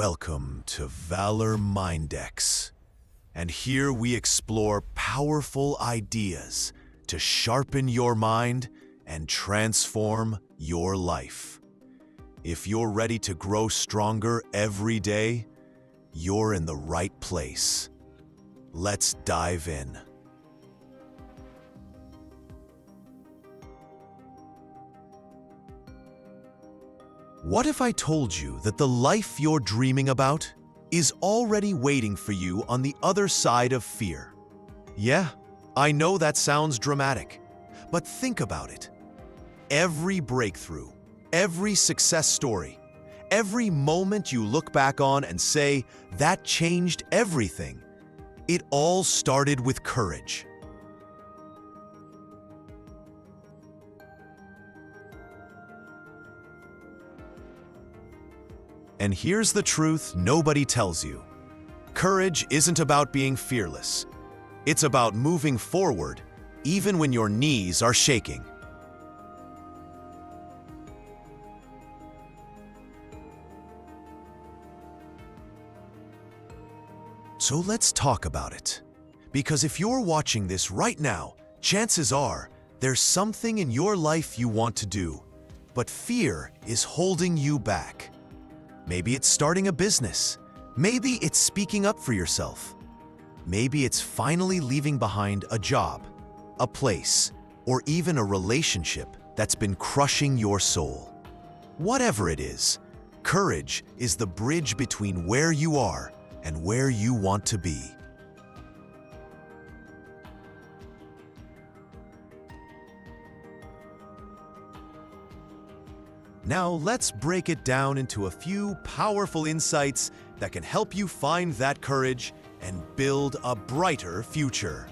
Welcome to Valor Mindex, and here we explore powerful ideas to sharpen your mind and transform your life. If you're ready to grow stronger every day, you're in the right place. Let's dive in. What if I told you that the life you're dreaming about is already waiting for you on the other side of fear? Yeah, I know that sounds dramatic, but think about it. Every breakthrough, every success story, every moment you look back on and say, that changed everything, it all started with courage. And here's the truth nobody tells you. Courage isn't about being fearless. It's about moving forward, even when your knees are shaking. So let's talk about it. Because if you're watching this right now, chances are there's something in your life you want to do, but fear is holding you back. Maybe it's starting a business. Maybe it's speaking up for yourself. Maybe it's finally leaving behind a job, a place, or even a relationship that's been crushing your soul. Whatever it is, courage is the bridge between where you are and where you want to be. Now let's break it down into a few powerful insights that can help you find that courage and build a brighter future.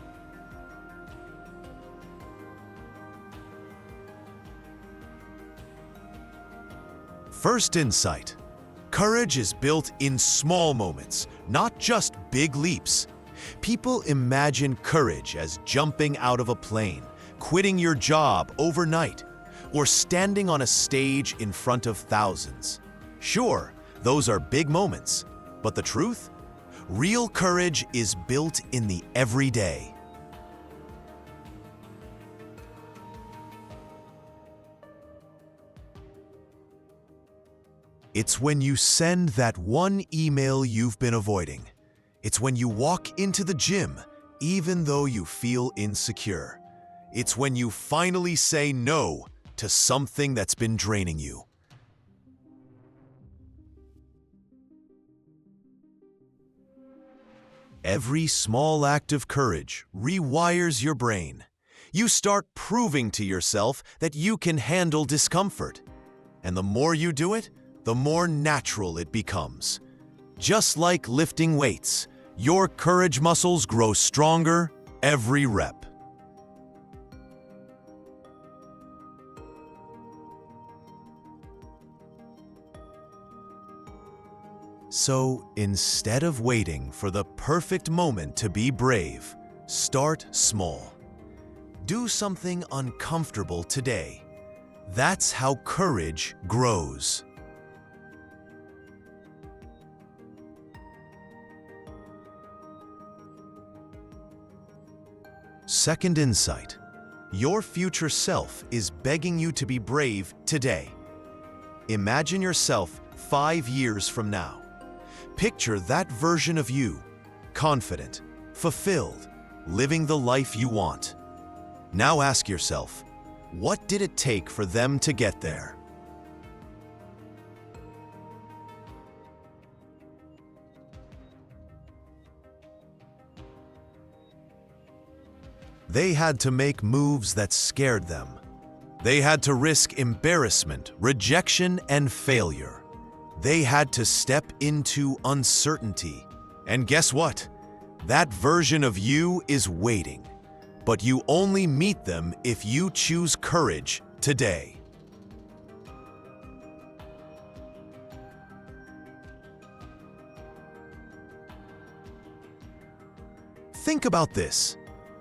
First insight: courage is built in small moments, not just big leaps. People imagine courage as jumping out of a plane, quitting your job overnight, or standing on a stage in front of thousands. Sure, those are big moments, but the truth? Real courage is built in the everyday. It's when you send that one email you've been avoiding. It's when you walk into the gym, even though you feel insecure. It's when you finally say no to something that's been draining you. Every small act of courage rewires your brain. You start proving to yourself that you can handle discomfort. And the more you do it, the more natural it becomes. Just like lifting weights, your courage muscles grow stronger every rep. So instead of waiting for the perfect moment to be brave, start small. Do something uncomfortable today. That's how courage grows. Second insight: your future self is begging you to be brave today. Imagine yourself 5 years from now. Picture that version of you, confident, fulfilled, living the life you want. Now ask yourself, what did it take for them to get there? They had to make moves that scared them. They had to risk embarrassment, rejection, and failure. They had to step into uncertainty. And guess what? That version of you is waiting. But you only meet them if you choose courage today. Think about this.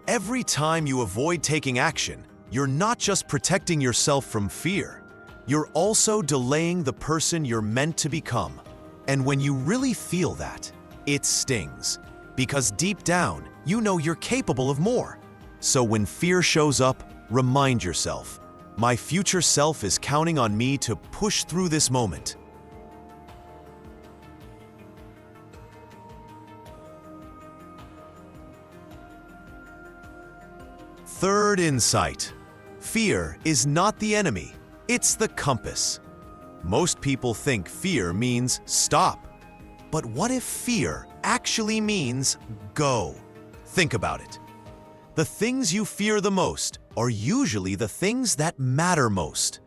Every time you avoid taking action, you're not just protecting yourself from fear. You're also delaying the person you're meant to become. And when you really feel that, it stings. Because deep down, you know you're capable of more. So when fear shows up, remind yourself, my future self is counting on me to push through this moment. Third insight. Fear is not the enemy, it's the compass. Most people think fear means stop. But what if fear actually means go? Think about it. The things you fear the most are usually the things that matter most.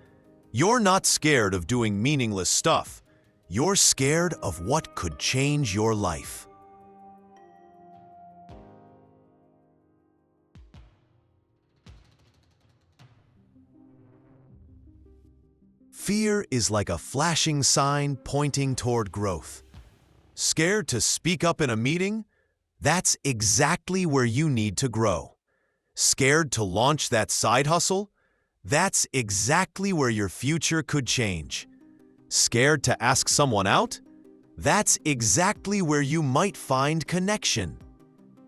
You're not scared of doing meaningless stuff. You're scared of what could change your life. Fear is like a flashing sign pointing toward growth. Scared to speak up in a meeting? That's exactly where you need to grow. Scared to launch that side hustle? That's exactly where your future could change. Scared to ask someone out? That's exactly where you might find connection.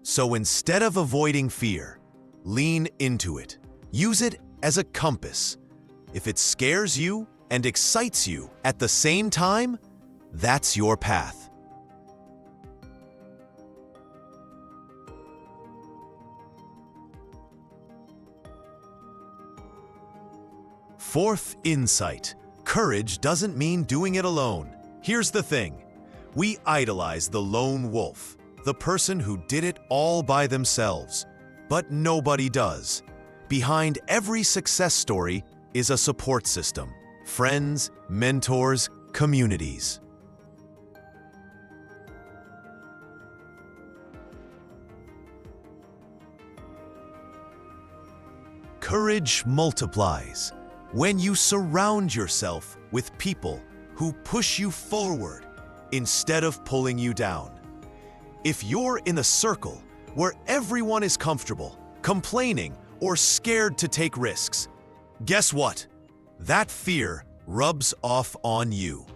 So instead of avoiding fear, lean into it. Use it as a compass. If it scares you and excites you at the same time, that's your path. Fourth insight. Courage doesn't mean doing it alone. Here's the thing. We idolize the lone wolf, the person who did it all by themselves. But nobody does. Behind every success story is a support system. Friends, mentors, communities. Courage multiplies when you surround yourself with people who push you forward instead of pulling you down. If you're in a circle where everyone is comfortable, complaining, or scared to take risks, guess what? That fear rubs off on you.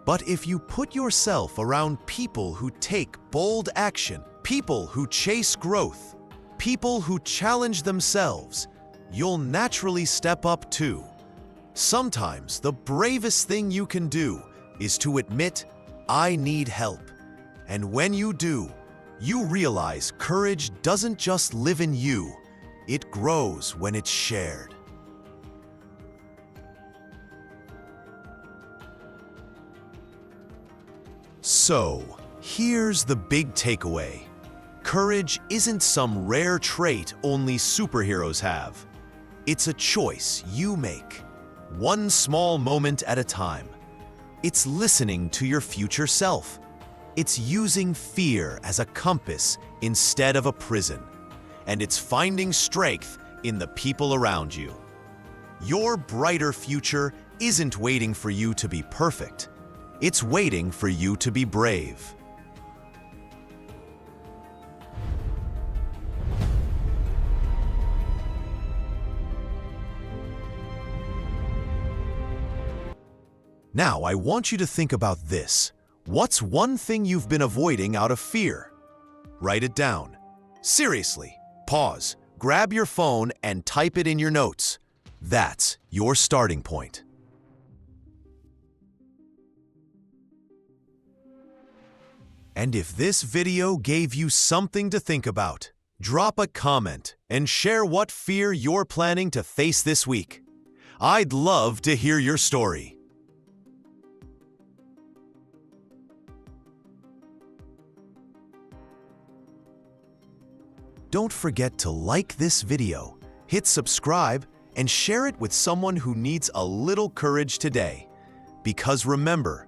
But if you put yourself around people who take bold action, people who chase growth, people who challenge themselves, you'll naturally step up too. Sometimes the bravest thing you can do is to admit, I need help. And when you do, you realize courage doesn't just live in you, it grows when it's shared. So, here's the big takeaway. Courage isn't some rare trait only superheroes have. It's a choice you make, one small moment at a time. It's listening to your future self. It's using fear as a compass instead of a prison. And it's finding strength in the people around you. Your brighter future isn't waiting for you to be perfect. It's waiting for you to be brave. Now, I want you to think about this. What's one thing you've been avoiding out of fear? Write it down. Seriously, pause, grab your phone and type it in your notes. That's your starting point. And if this video gave you something to think about, drop a comment and share what fear you're planning to face this week. I'd love to hear your story. Don't forget to like this video, hit subscribe, and share it with someone who needs a little courage today. Because remember,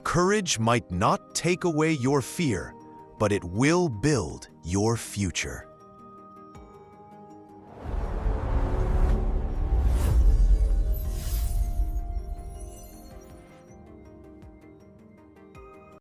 courage might not take away your fear, but it will build your future.